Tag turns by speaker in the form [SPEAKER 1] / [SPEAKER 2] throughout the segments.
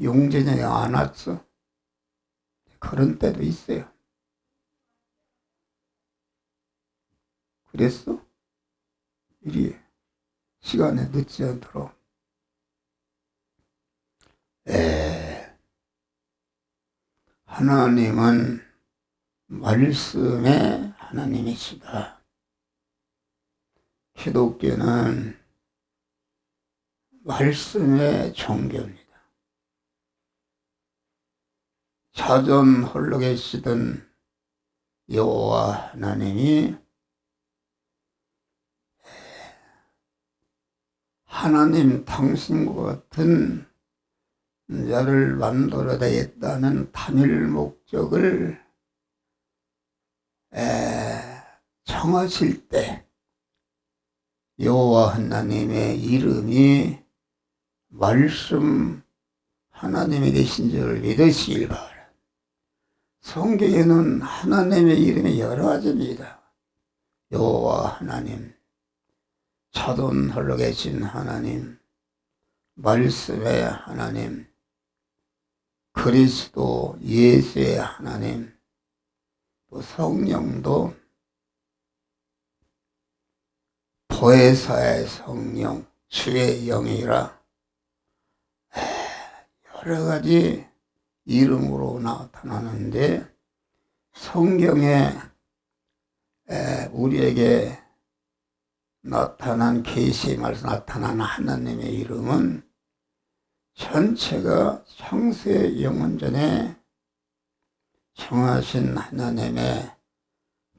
[SPEAKER 1] 용전에 안 왔어. 그런 때도 있어요. 그랬어? 미리 시간에 늦지 않도록. 하나님은 말씀의 하나님이시다. 기독교는 말씀의 종교입니다. 자전 홀로 계시던 여호와 하나님이 하나님 당신과 같은 자를 만들어야겠다는 단일 목적을 정하실 때 여호와 하나님의 이름이 말씀 하나님이 되신 줄 믿으시길 바랍니다. 성경에는 하나님의 이름이 여러 가지입니다. 여호와 하나님, 자돈 홀로 계신 하나님, 말씀의 하나님, 그리스도 예수의 하나님, 또 성령도 보혜사의 성령, 주의 영이라 여러 가지 이름으로 나타나는데 성경에 우리에게 나타난 계시의 말씀 나타난 하나님의 이름은 전체가 창세 영원전에 정하신 하나님의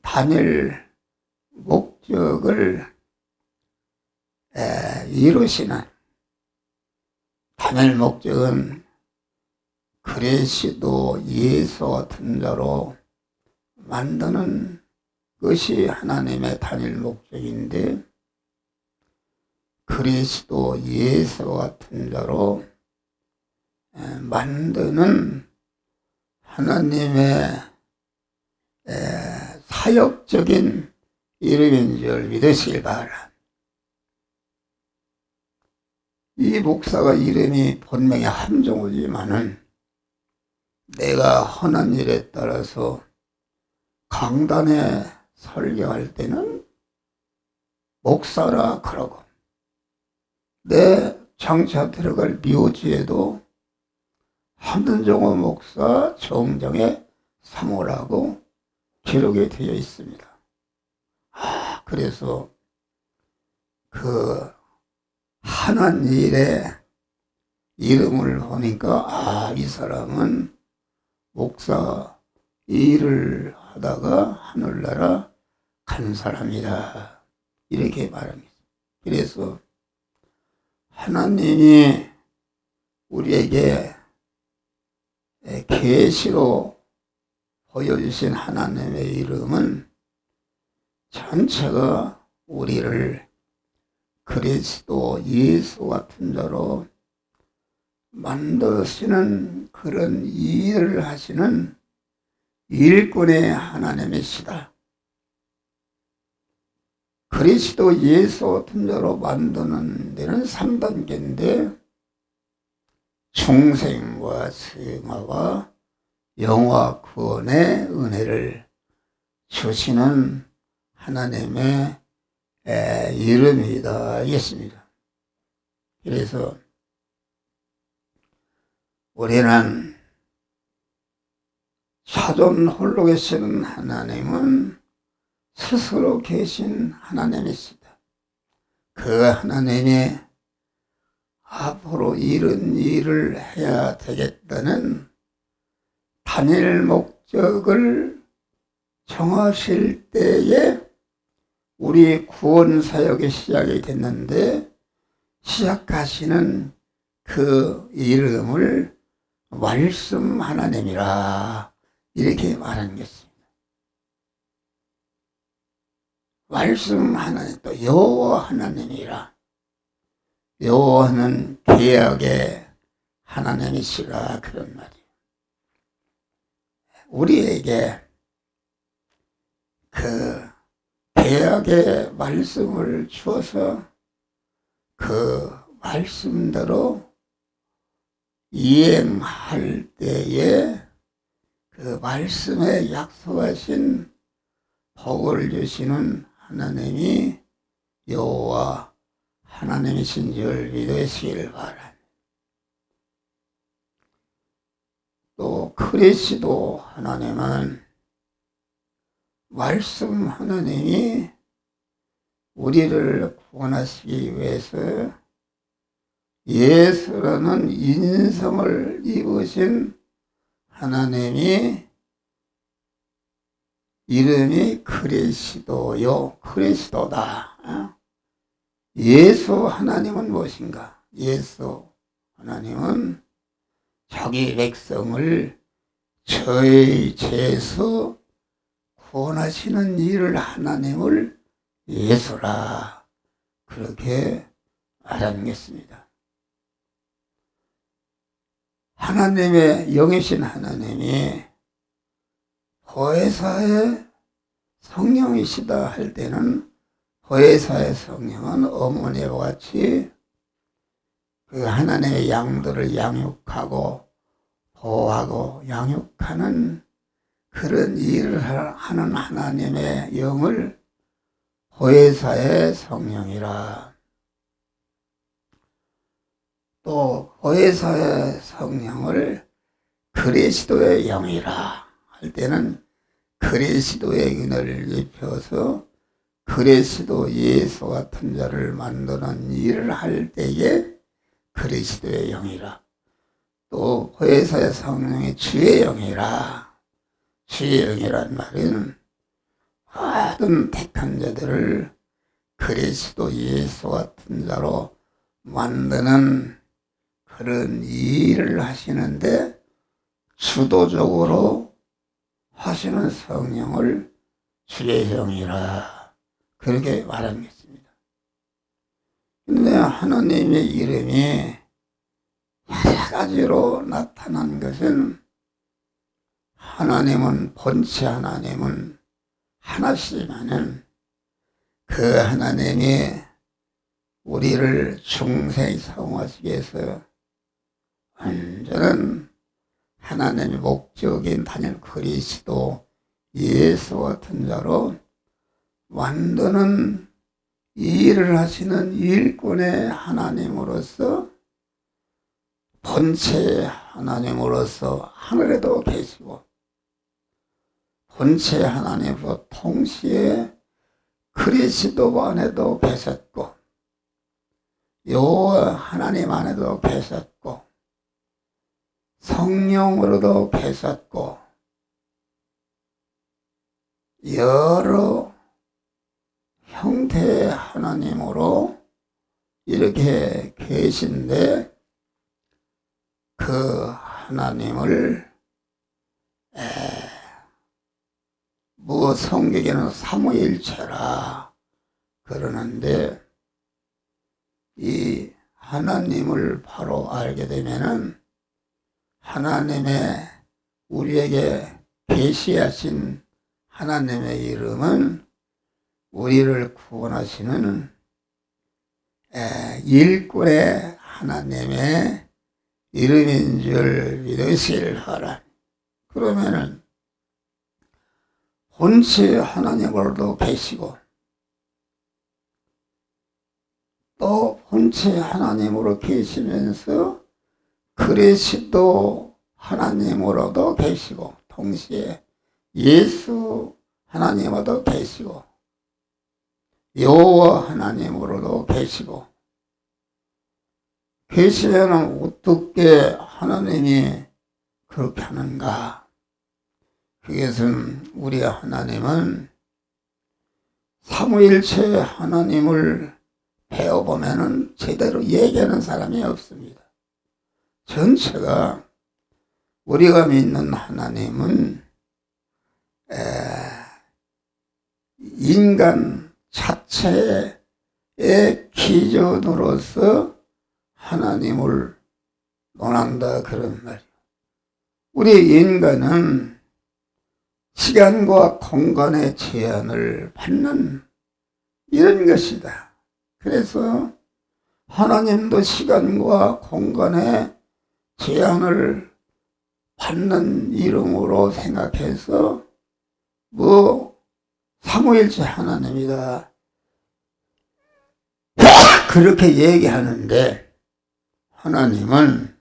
[SPEAKER 1] 단일 목적을 이루시는 단일 목적은 그리스도 예수 같은 자로 만드는 것이 하나님의 단일 목적인데 그리스도 예수 같은 자로 만드는 하나님의 사역적인 이름인 줄 믿으시길 바랍니다. 이 목사가 이름이 본명이 함정우지만은 내가 하는 일에 따라서 강단에 설교할 때는 목사라 그러고 내 장차 들어갈 묘지에도 함정우 목사 정정의 사모라고 기록이 되어 있습니다. 그래서 그 하는 일에 이름을 보니까 이 사람은 목사 일을 하다가 하늘나라 간 사람이다 이렇게 말합니다. 그래서 하나님이 우리에게 계시로 보여주신 하나님의 이름은 전체가 우리를 그리스도 예수 같은 자로 만드시는 그런 일을 하시는 일꾼의 하나님이시다. 그리스도 예수 같은 자로 만드는 데는 3단계인데 중생과 승화와 영화 구원의 은혜를 주시는 하나님의 이름이다 하겠습니다. 그래서 우리는 자존 홀로 계시는 하나님은 스스로 계신 하나님이시다. 그 하나님이 앞으로 이런 일을 해야 되겠다는 단일 목적을 정하실 때에 우리 구원 사역이 시작이 됐는데 시작하시는 그 이름을 말씀 하나님이라 이렇게 말하는 것입니다. 말씀 하나님 또 여호와 하나님이라. 여호와는 계약의 하나님이시라 그런 말이에요. 우리에게 그 계약의 말씀을 주어서 그 말씀대로 이행할 때에 그 말씀에 약속하신 복을 주시는 하나님이 여호와 하나님이신 줄 믿으시길 바랍니다. 또 그리스도 하나님은 말씀 하나님이 우리를 구원하시기 위해서 예수라는 인성을 입으신 하나님이 이름이 그리스도요, 그리스도다. 예수 하나님은 무엇인가? 예수 하나님은 자기 백성을 저의 죄에서 구원하시는 일을 하나님을 예수라 그렇게 말하겠습니다. 하나님의 영이신 하나님이 보혜사의 성령이시다 할 때는 보혜사의 성령은 어머니와 같이 그 하나님의 양들을 양육하고 보호하고 양육하는 그런 일을 하는 하나님의 영을 보혜사의 성령이라. 또 보혜사의 성령을 그리스도의 영이라 할 때는 그리스도의 은혜를 입혀서 그리스도 예수 같은 자를 만드는 일을 할 때에 그리스도의 영이라. 또 보혜사의 성령이 주의 영이라. 주의 영이란 말은 모든 택한 자들을 그리스도 예수 같은 자로 만드는 그런 일을 하시는데 주도적으로 하시는 성령을 주의 영이라 그렇게 말하겠습니다. 그런데 하나님의 이름이 여러 가지로 나타난 것은 하나님은 본체 하나님은 하나시지만은 그 하나님이 우리를 중생히 사용하시기 위해서 완전한 하나님의 목적인 단일 그리스도 예수 같은 자로 만드는 일을 하시는 일꾼의 하나님으로서 본체 하나님으로서 하늘에도 계시고 본체 하나님으로 동시에 그리스도 안에도 계셨고 여호와 하나님 안에도 계셨고 성령으로도 계셨고 여러 형태의 하나님으로 이렇게 계신데 그 하나님을 성경에는 삼위일체라 그러는데 이 하나님을 바로 알게 되면은 하나님의 우리에게 계시하신 하나님의 이름은 우리를 구원하시는 일꾼의 하나님의 이름인 줄 믿으실 하라. 그러면은 본체 하나님으로도 계시고 또 본체 하나님으로 계시면서 그리스도 하나님으로도 계시고 동시에 예수 하나님으로도 계시고 여호와 하나님으로도 계시고 계시면은 어떻게 하나님이 그렇게 하는가? 그것은 우리 하나님은 삼위일체 하나님을 배워보면은 제대로 얘기하는 사람이 없습니다. 전체가 우리가 믿는 하나님은 인간 자체의 기준으로서 하나님을 논한다 그런 말이에요. 우리 인간은 시간과 공간의 제한을 받는 이런 것이다. 그래서 하나님도 시간과 공간의 제한을 받는 이름으로 생각해서 삼위일체 하나님이다 그렇게 얘기하는데, 하나님은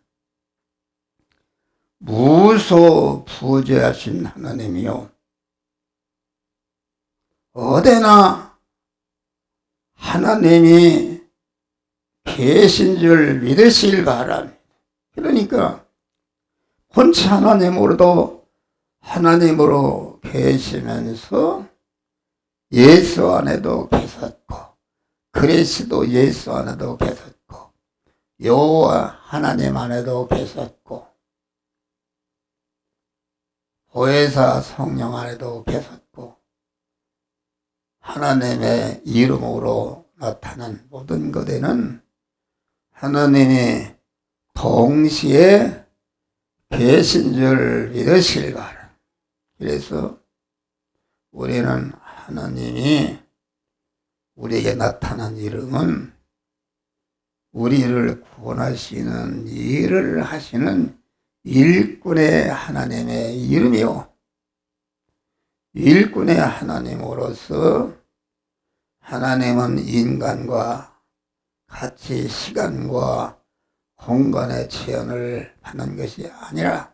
[SPEAKER 1] 무소부재하신 하나님이요, 어디나 하나님이 계신 줄 믿으시길 바랍니다. 그러니까 본체 하나님으로도 하나님으로 계시면서 예수 안에도 계셨고, 그리스도 예수 안에도 계셨고, 여호와 하나님 안에도 계셨고, 보혜사 성령 안에도 계셨고, 하나님의 이름으로 나타난 모든 것에는 하나님이 동시에 계신 줄 믿으시길 바랍니다. 그래서 우리는 하나님이 우리에게 나타난 이름은 우리를 구원하시는 일을 하시는 일꾼의 하나님의 이름이요, 일꾼의 하나님으로서 하나님은 인간과 같이 시간과 공간의 제한을 받는 것이 아니라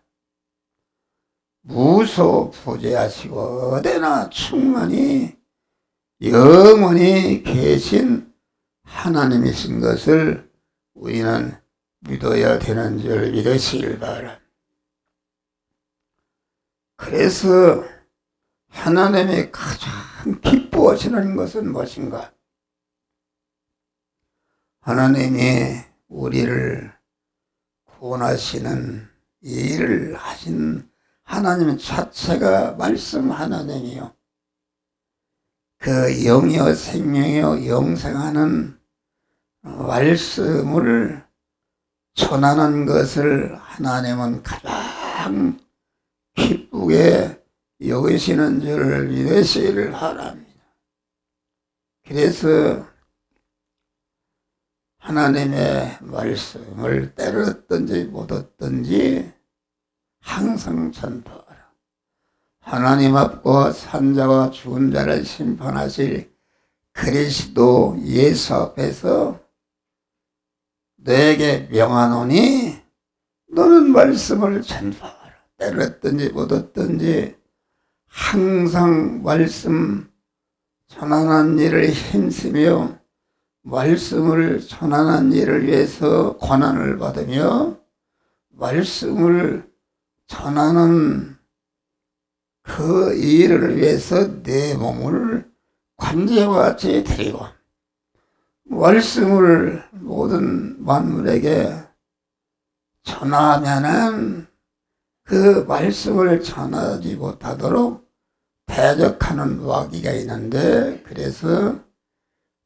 [SPEAKER 1] 무소부재하시고 어디나 충만히 영원히 계신 하나님이신 것을 우리는 믿어야 되는 줄 믿으시길 바랍니다. 그래서 하나님이 가장 기뻐하시는 것은 무엇인가? 하나님이 우리를 구원하시는 일을 하신 하나님 자체가 말씀 하나님이요, 그 영이요 생명이요 영생하는 말씀을 전하는 것을 하나님은 가장 기쁘게 여기시는 줄 믿으시기를 바랍니다. 그래서 하나님의 말씀을 때를 얻든지 못 얻든지 항상 전파하라. 하나님 앞과 산자와 죽은 자를 심판하실 그리스도 예수 앞에서 너에게 명하노니 너는 말씀을 전파하라. 때를 얻든지 못 얻든지 항상 말씀 전하는 일을 힘쓰며 말씀을 전하는 일을 위해서 고난을 받으며 말씀을 전하는 그 일을 위해서 내 몸을 관제와 같이 드리고 말씀을 모든 만물에게 전하면은 그 말씀을 전하지 못하도록 대적하는 마귀가 있는데, 그래서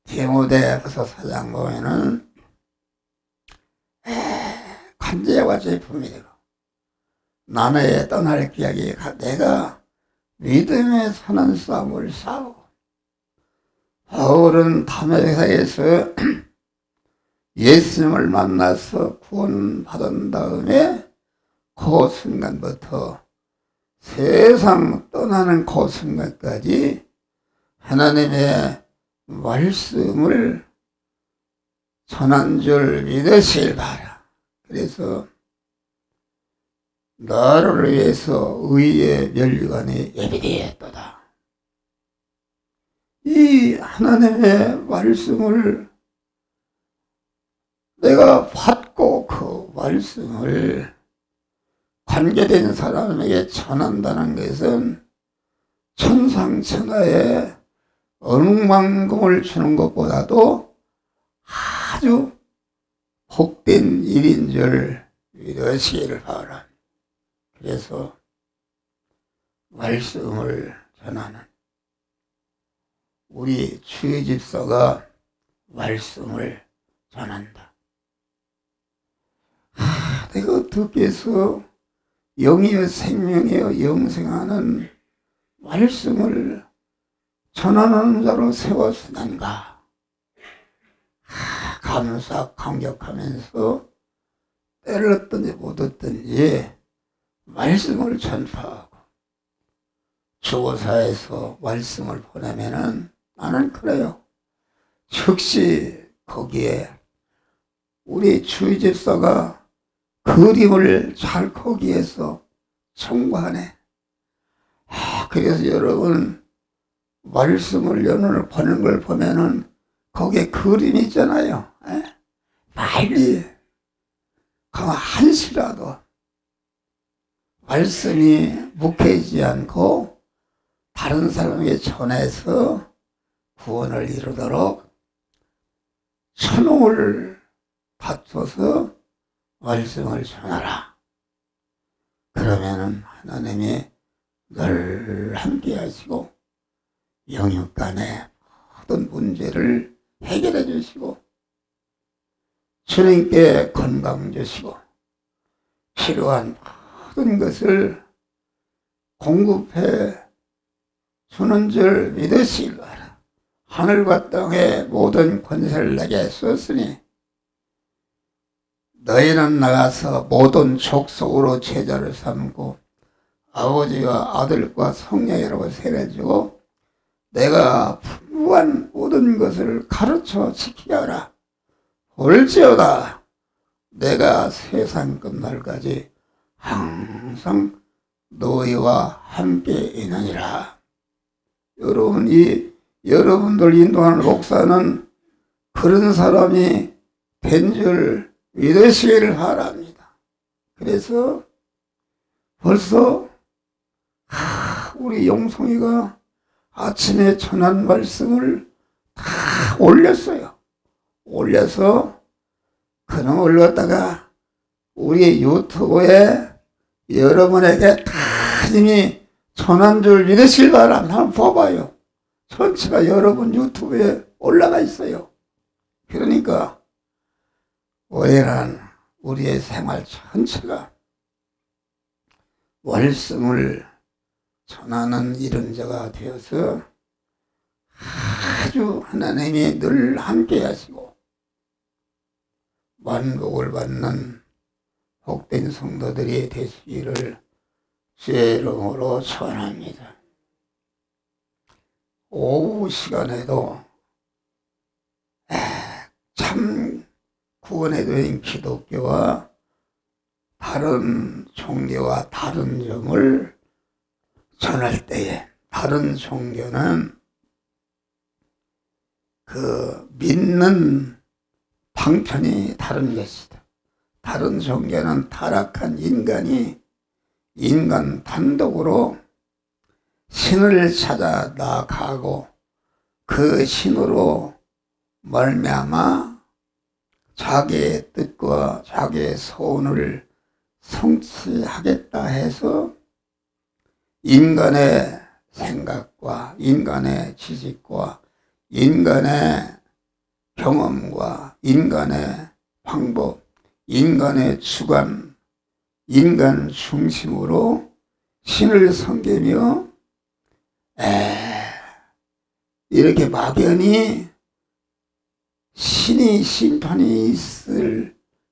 [SPEAKER 1] 디모데후서 4장 보면은 관제와 같이 품이되고 나는 떠날 기약이 내가 믿음에 사는 싸움을 싸우고, 바울은 담에색에서 예수님을 만나서 구원받은 다음에 그 순간부터 세상 떠나는 그 순간까지 하나님의 말씀을 전한 줄 믿으시길 바라. 그래서 나를 위해서 의의 면류관이 예비되었도다. 이 하나님의 말씀을 내가 받고 그 말씀을 관계된 사람에게 전한다는 것은 천상천하에 얼룩만금을 주는 것보다도 아주 복된 일인 줄 믿으시기를 바랍니다. 그래서 말씀을 전하는 우리 주의 집사가 말씀을 전한다. 내가 어떻게 해서 영이여 생명이여 영생하는 말씀을 전하는 자로 세웠으는가. 감사 감격하면서 때를 얻든지 못 얻든지 말씀을 전파하고 주고사에서 말씀을 보내면은 나는 그래요. 즉시 거기에 우리 주의 집사가 그림을 잘 거기에서 청구하네. 그래서 여러분 말씀을 연원을 보는 걸 보면은 거기에 그림이 있잖아요. 빨리 한시라도 말씀이 묵혀지지 않고 다른 사람에게 전해서 구원을 이루도록 천홍을 바쳐서 말씀을 전하라. 그러면은 하나님이 늘 함께 하시고 영역 간의 모든 문제를 해결해 주시고 주님께 건강 주시고 필요한 모든 것을 공급해 주는 줄 믿으시기 바라. 하늘과 땅의 모든 권세를 내게 주었으니 너희는 나가서 모든 족속으로 제자를 삼고 아버지와 아들과 성령이라고 세례주고 내가 풍부한 모든 것을 가르쳐 지키게 하라. 볼지어다 내가 세상 끝날까지 항상 너희와 함께 있느니라. 여러분들 인도하는 목사는 그런 사람이 된 줄 믿으시기를 바랍니다. 그래서 벌써 우리 용성이가 아침에 전한 말씀을 다 올렸어요. 올려서 그놈을 갖다가 우리 유튜브에 여러분에게 다 이미 전한 줄 믿으실 바랍니다. 한번 봐봐요. 전체가 여러분 유튜브에 올라가 있어요. 그러니까 오해란 우리의 생활 전체가 말씀을 전하는 이런 자가 되어서 아주 하나님이 늘 함께 하시고 만복을 받는 복된 성도들이 되시기를 주의 이름으로 축원합니다. 오후 시간에도 참 구원에 대한 기독교와 다른 종교와 다른 점을 전할 때에 다른 종교는 그 믿는 방편이 다른 것이다. 다른 종교는 타락한 인간이 인간 단독으로 신을 찾아 나아가고 그 신으로 말미암아 자기의 뜻과 자기의 소원을 성취하겠다 해서 인간의 생각과 인간의 지식과 인간의 경험과 인간의 방법, 인간의 주관, 인간 중심으로 신을 섬기며 이렇게 막연히 신이 심판이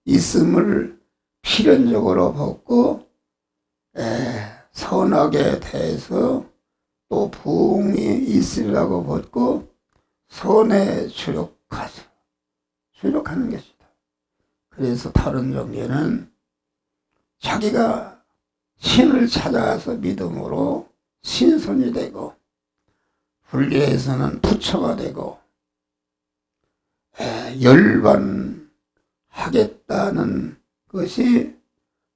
[SPEAKER 1] 있음을 필연적으로 벗고 선악에 대해서 또 부흥이 있으라고 벗고 선에 주력하는 것이다. 그래서 다른 종교는 자기가 신을 찾아가서 믿음으로 신선이 되고 불교에서는 부처가 되고 열반하겠다는 것이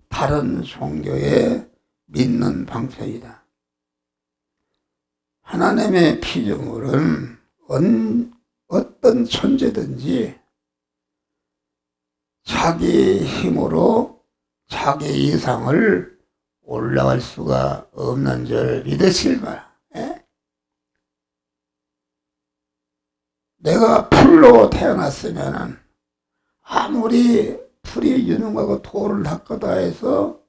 [SPEAKER 1] 다른 종교의 믿는 방편이다. 하나님의 피조물은 어떤 천재든지 자기 힘으로 자기 이상을 올라갈 수가 없는 줄 믿으실 거야. 내가 풀로 태어났으면 아무리 풀이 유능하고 돌을 닦아다 해서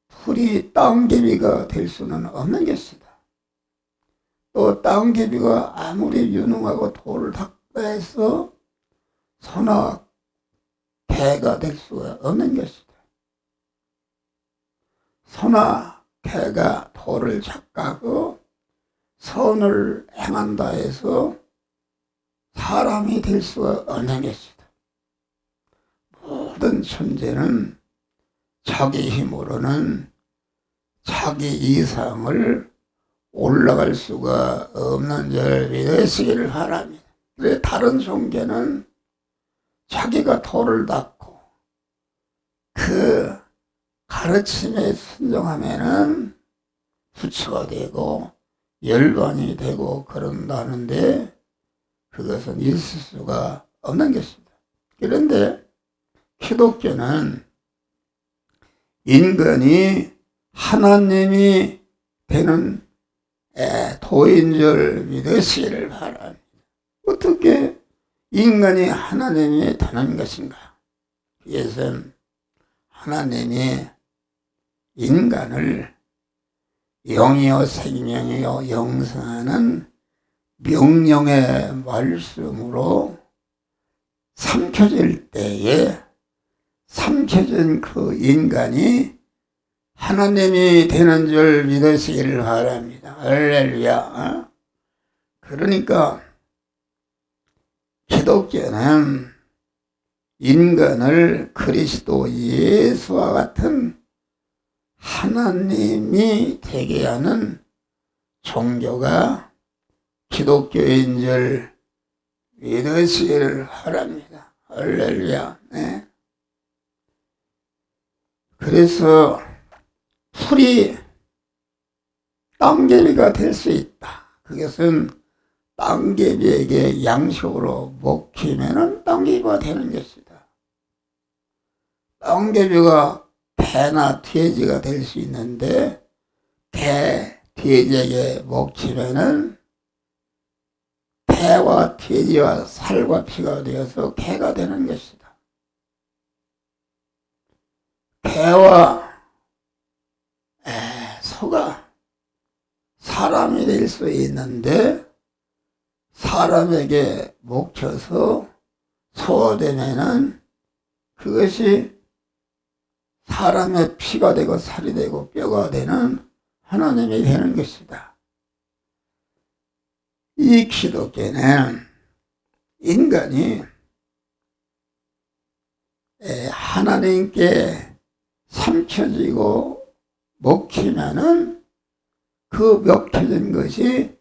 [SPEAKER 1] 풀이 땅개비가 될 수는 없는 것이다. 또 땅개비가 아무리 유능하고 돌을 닦아다 해서 선악 개가 될 수가 없는 것이다. 소나 개가 도를 착각하고 선을 행한다 해서 사람이 될 수가 없는 것이다. 모든 존재는 자기 힘으로는 자기 이상을 올라갈 수가 없는 줄 믿으시기를 바랍니다. 그래 다른 종교는 자기가 도를 닦고 그 가르침에 순종하면은 부처가 되고 열반이 되고 그런다는데 그것은 있을 수가 없는 것이다. 그런데 기독교는 인간이 하나님이 되는 도인 줄 믿으시기를 바랍니다. 어떻게 인간이 하나님이 되는 것인가? 이것은 하나님이 인간을 영이요 생명이요 영생하는 명령의 말씀으로 삼켜질 때에 삼켜진 그 인간이 하나님이 되는 줄 믿으시기를 바랍니다. 할렐루야. 그러니까 기독교는 인간을 그리스도 예수와 같은 하나님이 되게 하는 종교가 기독교인 줄 믿으시기를 바랍니다. 할렐루야. 네. 그래서 풀이 땅개비가 될 수 있다. 그것은 땅개비에게 양식으로 먹히면은 땅개비가 되는 것이다. 땅개비가 개나 돼지가 될 수 있는데 개, 돼지에게 먹히면은 개와 돼지와 살과 피가 되어서 개가 되는 것이다. 개와 소가 사람이 될 수 있는데 사람에게 먹혀서 소화되면은 그것이 사람의 피가 되고 살이 되고 뼈가 되는 하나님이 되는 것이다. 이 기독교는 인간이 하나님께 삼켜지고 먹히면은 그 먹혀진 것이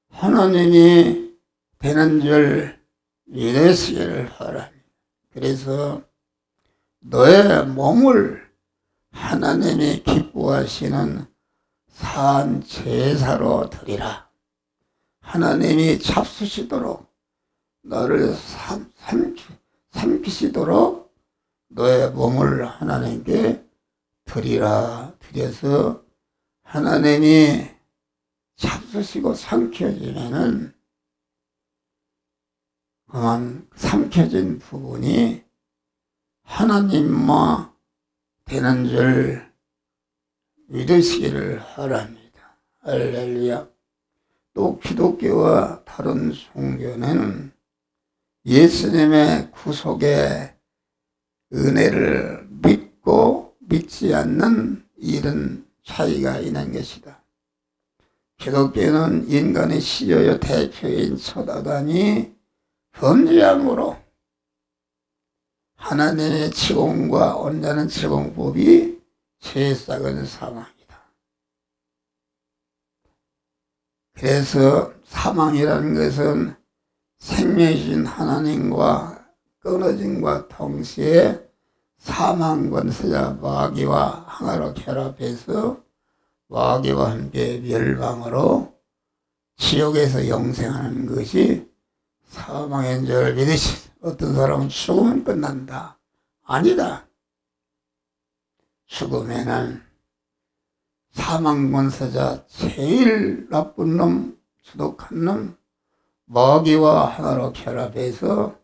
[SPEAKER 1] 하나님이 되는 줄 믿으시기를 바랍니다. 그래서 너의 몸을 하나님이 기뻐하시는 산 제사로 드리라. 하나님이 잡수시도록 너를 삼키시도록 너의 몸을 하나님께 드리라. 드려서 하나님이 잡수시고 삼켜지면은 삼켜진 부분이 하나님만 되는 줄 믿으시기를 바랍니다. 할렐루야. 또 기독교와 다른 종교는 예수님의 구속의 은혜를 믿고 믿지 않는 이런 차이가 있는 것이다. 기독교는 인간의 시조의 대표인 첫아담이 범죄함으로 하나님의 지공과 온전한 지공법이 죄싹은 사망이다. 그래서 사망이라는 것은 생명이신 하나님과 끊어짐과 동시에 사망 권세자 마귀와 하나로 결합해서 마귀와 함께 멸망으로 지옥에서 영생하는 것이 사망인 줄 믿으시. 어떤 사람은 죽으면 끝난다. 아니다. 죽으면은 사망 권세자 제일 나쁜 놈, 주독한 놈, 마귀와 하나로 결합해서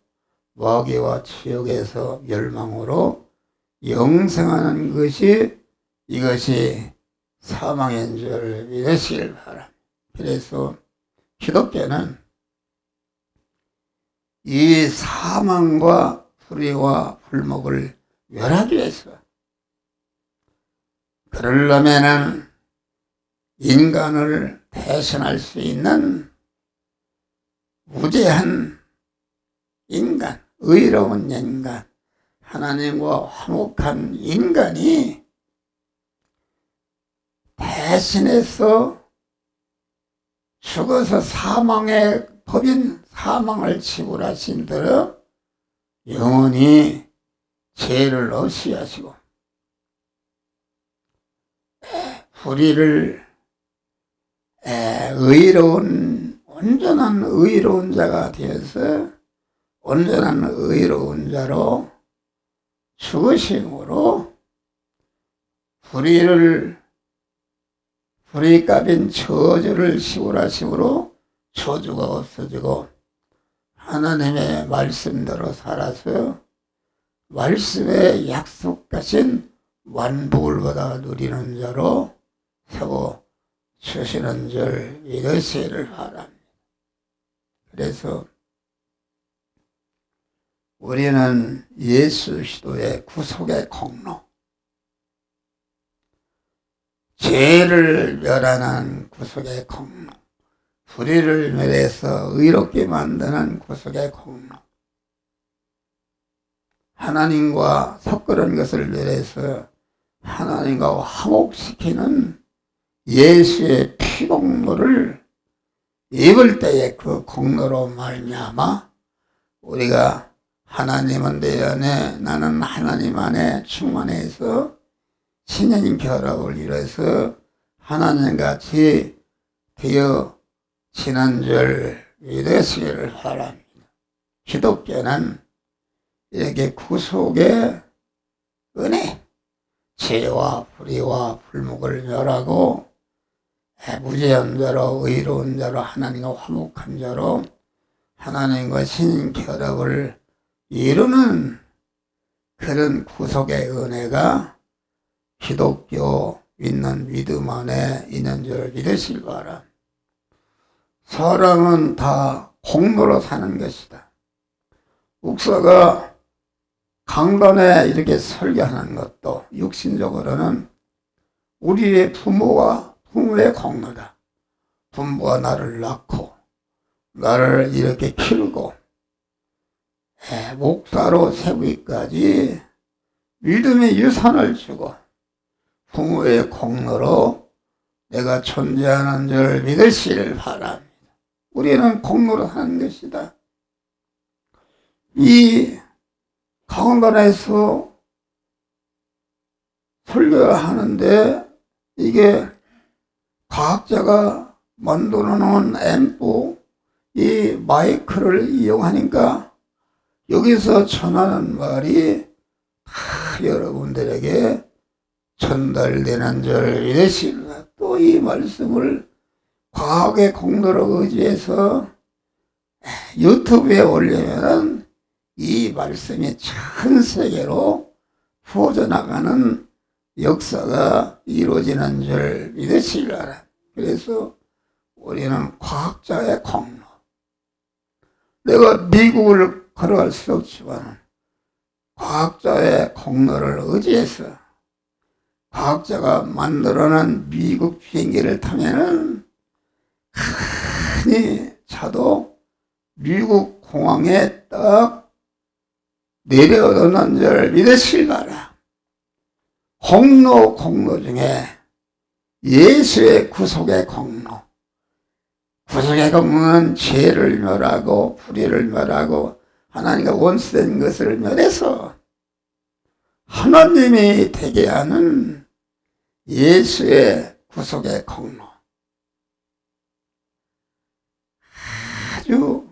[SPEAKER 1] 마귀와 지옥에서 멸망으로 영생하는 것이 이것이 사망인 줄 믿으시길 바랍니다. 그래서 기독교는 이 사망과 불의와 불목을 멸하기 위해서. 그러려면은 인간을 대신할 수 있는 무죄한 인간, 의로운 인간, 하나님과 화목한 인간이 대신해서 죽어서 사망의 법인 사망을 지불하신 대로 영원히 죄를 없이 하시고 불의를 온전한 의로운 자가 되어서 온전한 의로운 자로 죽으심으로 불의값인 저주를 지불하심으로 저주가 없어지고 하나님의 말씀대로 살아서 말씀에 약속하신 완복을 받아 누리는 자로 세워 주시는 줄 믿으시기를 바랍니다. 그래서 우리는 예수 그리스도의 구속의 공로, 죄를 멸하는 구속의 공로, 불의를 멸해서 의롭게 만드는 구속의 공로, 하나님과 섞으는 것을 멸해서 하나님과 화목시키는 예수의 피 공로를 입을 때에 그 공로로 말미암아 우리가 하나님은 내 안에 나는 하나님 안에 충만해서 신인 결합을 이뤄서 하나님같이 되어지는 줄 믿으시기를 바랍니다. 기독교는 이렇게 구속의 은혜, 죄와 불의와 불목을 멸하고 무죄한 자로 의로운 자로 하나님과 화목한 자로 하나님과 신인 결합을 이루는 그런 구속의 은혜가 기독교 믿는 믿음 안에 있는 줄 믿으실 바랍니다. 사람은 다 공로로 사는 것이다. 목사가 강단에 이렇게 설교하는 것도 육신적으로는 우리의 부모의 공로다. 부모가 나를 낳고 나를 이렇게 키우고 목사로 세우기까지 믿음의 유산을 주고 부모의 공로로 내가 존재하는 줄 믿으시길 바랍니다. 우리는 공로로 사는 것이다. 이 강단에서 설교를 하는데 이게 과학자가 만들어 놓은 앰프, 이 마이크를 이용하니까 여기서 전하는 말이 다 여러분들에게 전달되는 줄 믿으시라. 또 이 말씀을 과학의 공로로 의지해서 유튜브에 올리면은 이 말씀이 전 세계로 퍼져나가는 역사가 이루어지는 줄 믿으시라. 그래서 우리는 과학자의 공로. 내가 미국을 걸어갈 수 없지만 과학자의 공로를 의지해서 과학자가 만들어낸 미국 비행기를 타면은 흔히 차도 미국 공항에 딱 내려오는 줄 믿으시기 바라. 공로 중에 예수의 구속의 공로. 구속의 공로는 죄를 멸하고 불의를 멸하고 하나님과 원수된 것을 멸해서 하나님이 되게 하는 예수의 구속의 공로. 아주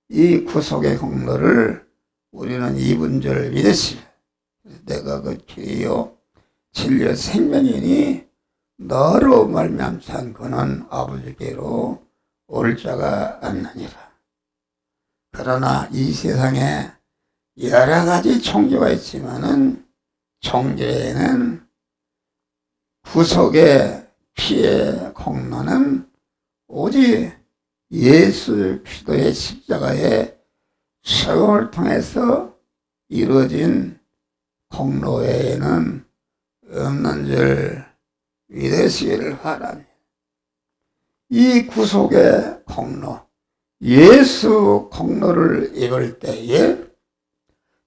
[SPEAKER 1] 이 구속의 공로를 우리는 입은 줄 믿으시오. 내가 그 길이요 진리의 생명이니 너로 말미암지 않고는 아버지께로 올 자가 없느니라. 그러나 이 세상에 여러 가지 종교가 있지만은 종교에는 구속의 피의 공로는 오직 예수 그리스도의 십자가의 세공을 통해서 이루어진 공로 외에는 없는 줄 믿으시기를 바랍니다. 이 구속의 공로, 예수 공로를 입을 때에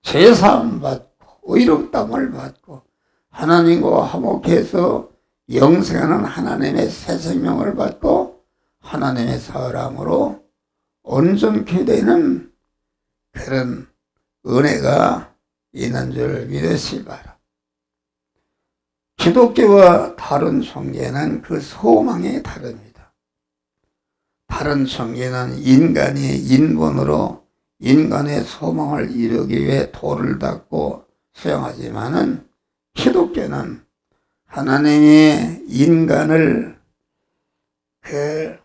[SPEAKER 1] 제사함 받고 의롭다함을 받고 하나님과 화목해서 영생하는 하나님의 새 생명을 받고 하나님의 사람으로 온전케 되는 그런 은혜가 있는 줄 믿으시기 바랍니다. 기독교와 다른 종교는 그 소망이 다릅니다. 다른 종교는 인간이 인본으로 인간의 소망을 이루기 위해 도를 닦고 수행하지만은 기독교는 하나님이 인간을 그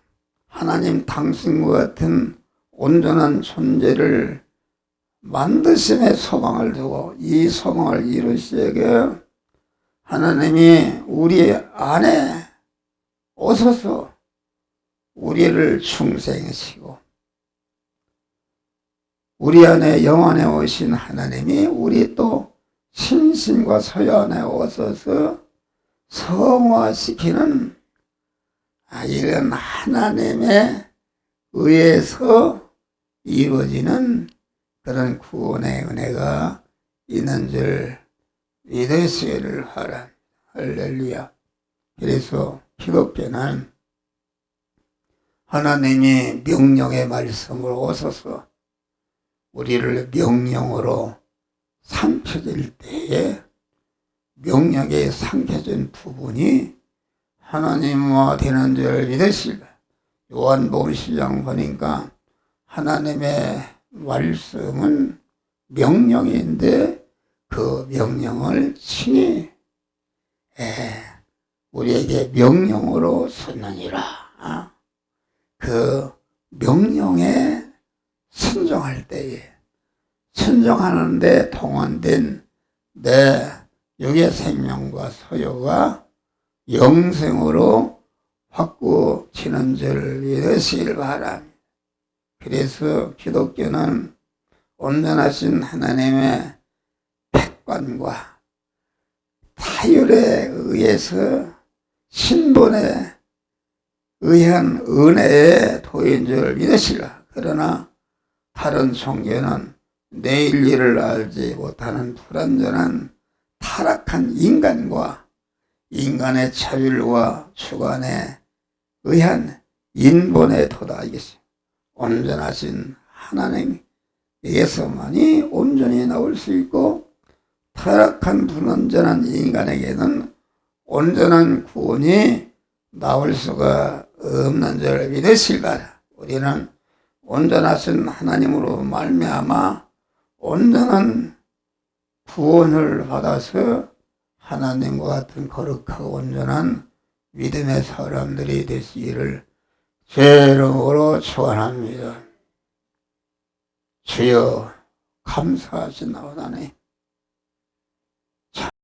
[SPEAKER 1] 하나님 당신과 같은 온전한 존재를 만드심의 소망을 두고 이 소망을 이루시게 하나님이 우리 안에 오셔서 우리를 중생시키고 우리 안에 영안에 오신 하나님이 우리 또 심신과 소유 안에 오셔서 성화시키는 이런 하나님에 의해서 이루어지는 그런 구원의 은혜가 있는 줄 믿으시기를 바랍니다. 할렐루야. 그래서 기독교는 하나님이 명령의 말씀으로 오셔서 우리를 명령으로 삼켜질 때에 명령에 삼켜진 부분이 하나님과 되는 줄 믿으시라. 요한복음 10장 보니까 하나님의 말씀은 명령인데 그 명령을 친히 우리에게 명령으로 쓰느니라. 그 명령에 순종할 때에 순종하는데 동원된 내 육의 생명과 소유가 영생으로 바꾸치는 줄 믿으시길 바랍니다. 그래서 기독교는 온전하신 하나님의 백관과 타율에 의해서 신본에 의한 은혜의 도인 줄 믿으시라. 그러나 다른 종교는 내일 일을 알지 못하는 불완전한 타락한 인간과 인간의 자율과 주관에 의한 인본에 도달하겠습니다. 온전하신 하나님에게서만이 온전히 나올 수 있고 타락한 불완전한 인간에게는 온전한 구원이 나올 수가 없는 줄 믿으시기 바랍니다. 우리는 온전하신 하나님으로 말미암아 온전한 구원을 받아서 하나님과 같은 거룩하고 온전한 믿음의 사람들이 되시기를 주의 이름으로 축원합니다. 주여 감사하시나오다니